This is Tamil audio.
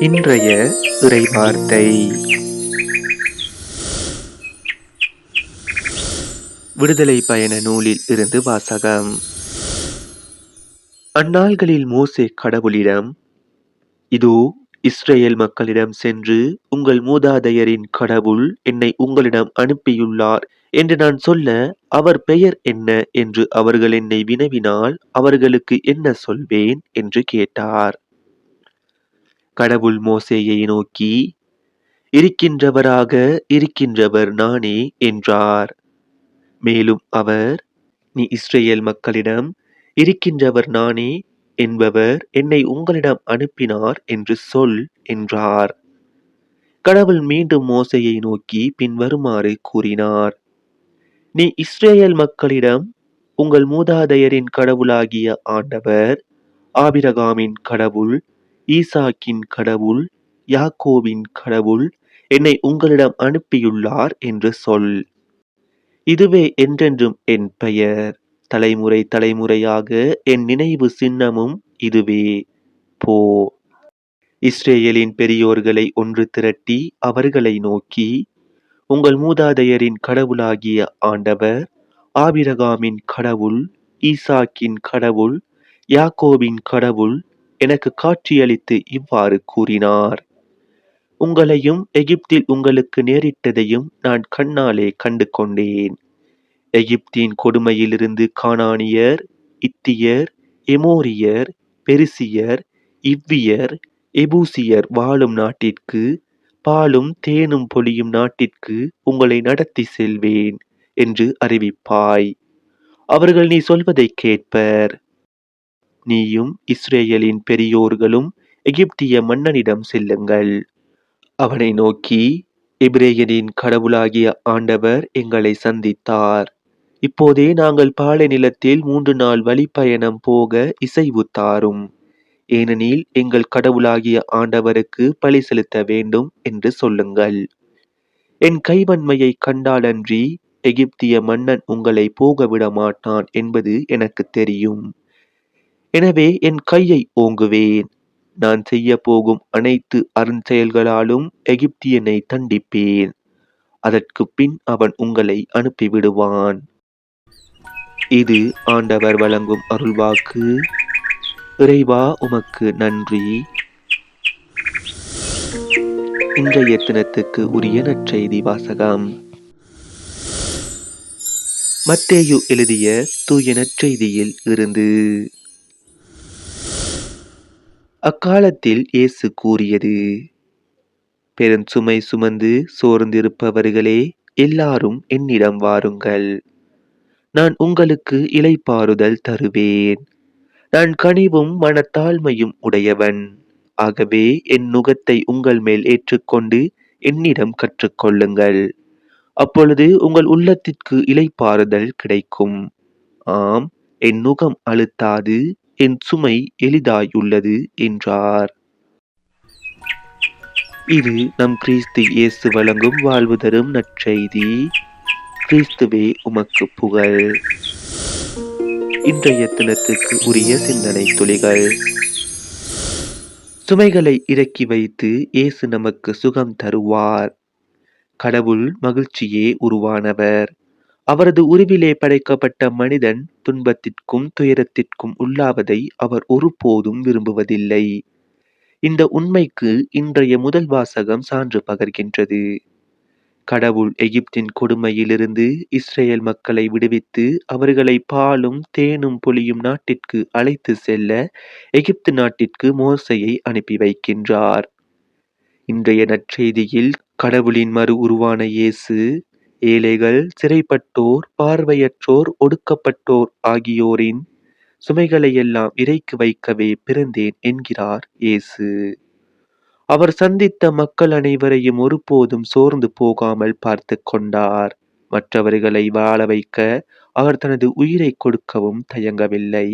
இன்றைய இறைவார்த்தை. விடுதலை பயண நூலில் இருந்து வாசகம். அந்நாள்களில் மோசே கடவுளிடம், இதோ இஸ்ரேல் மக்களிடம் சென்று, உங்கள் மூதாதையரின் கடவுள் என்னை உங்களிடம் அனுப்பியுள்ளார் என்று நான் சொல்ல, அவர் பெயர் என்ன என்று அவர்கள் என்னை வினவினால் அவர்களுக்கு என்ன சொல்வேன் என்று கேட்டார். கடவுள் மோசேயை நோக்கி, இருக்கின்றவராக இருக்கின்றவர் நானே என்றார். மேலும் அவர், நீ இஸ்ரேல் மக்களிடம், இருக்கின்றவர் நானே என்பவர் என்னை உங்களிடம் அனுப்பினார் என்று சொல் என்றார். கடவுள் மீண்டும் மோசேயை நோக்கி பின்வருமாறு கூறினார். நீ இஸ்ரேல் மக்களிடம், உங்கள் மூதாதையரின் கடவுளாகிய ஆண்டவர், ஆபிரகாமின் கடவுள், ஈசாக்கின் கடவுள், யாக்கோபின் கடவுள் என்னை உங்களிடம் அனுப்பியுள்ளார் என்று சொல். இதுவே என்றென்றும் என் பெயர், தலைமுறை தலைமுறையாக என் நினைவு சின்னமும் இதுவே. போ. இஸ்ரேலின் பெரியோர்களை ஒன்று திரட்டி அவர்களை நோக்கி, உங்கள் மூதாதையரின் கடவுளாகிய ஆண்டவர், ஆபிரகாமின் கடவுள், ஈசாக்கின் கடவுள், யாக்கோபின் கடவுள் எனக்கு காட்சியளித்து இவ்வாறு கூறினார். உங்களையும் எகிப்தில் உங்களுக்கு நேரிட்டதையும் நான் கண்ணாலே கண்டு கொண்டேன். எகிப்தின் கொடுமையிலிருந்து கானானியர், இத்தியர், எமோரியர், பெரிசியர், இவ்வியர், எபூசியர் வாழும் நாட்டிற்கு, பாலும் தேனும் பொழியும் நாட்டிற்கு உங்களை நடத்தி செல்வேன் என்று அறிவிப்பாய். அவர்கள் நீ சொல்வதை கேட்பர். நீயும் இஸ்ரேலின் பெரியோர்களும் எகிப்திய மன்னனிடம் செல்லுங்கள். அவனை நோக்கி, எபிரேயரின் கடவுளாகிய ஆண்டவர் எங்களை சந்தித்தார். இப்போதே நாங்கள் பாலை நிலத்தில் 3 நாள் வழிப்பயணம் போக இசைவு தாரும். ஏனெனில் எங்கள் கடவுளாகிய ஆண்டவருக்கு பலி செலுத்த வேண்டும் என்று சொல்லுங்கள். என் கைவன்மையை கண்டாலன்றி எகிப்திய மன்னன் உங்களை போக விட மாட்டான் என்பது எனக்கு தெரியும். எனவே என் கையை ஓங்குவேன். நான் செய்ய போகும் அனைத்து அருஞ்செயல்களாலும் எகிப்தியனை தண்டிப்பேன். அதற்கு பின் அவன் உங்களை அனுப்பிவிடுவான். இது ஆண்டவர் வழங்கும் அருள்வாக்கு. இறைவா, உமக்கு நன்றி. இன்றைய தினத்துக்கு உரிய நற்செய்தி வாசகம். மத்தேயு எழுதிய தூய நற்செய்தியில் இருந்து. அக்காலத்தில் இயேசு கூறியது, பெருஞ்சுமை சுமந்து சோர்ந்திருப்பவர்களே, எல்லாரும் என்னிடம் வாருங்கள். நான் உங்களுக்கு இளைப்பாறுதல் தருவேன். நான் கனிவும் மனத்தாழ்மையும் உடையவன். ஆகவே என் நுகத்தை உங்கள் மேல் ஏற்றுக்கொண்டு என்னிடம் கற்றுக்கொள்ளுங்கள். அப்பொழுது உங்கள் உள்ளத்திற்கு இளைப்பாறுதல் கிடைக்கும். ஆம், என் நுகம் அழுத்தாது, என் சுமை எளிதாயுள்ளது என்றார். இது நம் கிறிஸ்து இயேசு வழங்கும் வாழ்வு தரும் நற்செய்தி. கிறிஸ்துவே உமக்கு புகழ். இன்றைய தினத்துக்கு உரிய சிந்தனை துளிகள். சுமைகளை இறக்கி வைத்து இயேசு நமக்கு சுகம் தருவார். கடவுள் மகிழ்ச்சியே உருவானவர். அவரது உருவிலே படைக்கப்பட்ட மனிதன் துன்பத்திற்கும் துயரத்திற்கும் உள்ளாவதை அவர் ஒருபோதும் விரும்புவதில்லை. இந்த உண்மைக்கு இன்றைய முதல் வாசகம் சான்று பகர்கின்றது. கடவுள் எகிப்தின் கொடுமையிலிருந்து இஸ்ரேல் மக்களை விடுவித்து அவர்களை பாலும் தேனும் பொழியும் நாட்டிற்கு அழைத்து செல்ல எகிப்து நாட்டிற்கு மோசேயை அனுப்பி வைக்கின்றார். இன்றைய நற்செய்தியில் கடவுளின் மறு உருவான இயேசு, ஏழைகள், சிறைப்பட்டோர், பார்வையற்றோர், ஒடுக்கப்பட்டோர் ஆகியோரின் சுமைகளை எல்லாம் இறக்கி வைக்கவே பிறந்தேன் என்கிறார் இயேசு. அவர் சந்தித்த மக்கள் அனைவரையும் ஒருபோதும் சோர்ந்து போகாமல் பார்த்து கொண்டார். மற்றவர்களை வாழ வைக்க அவர் தனது உயிரை கொடுக்கவும் தயங்கவில்லை.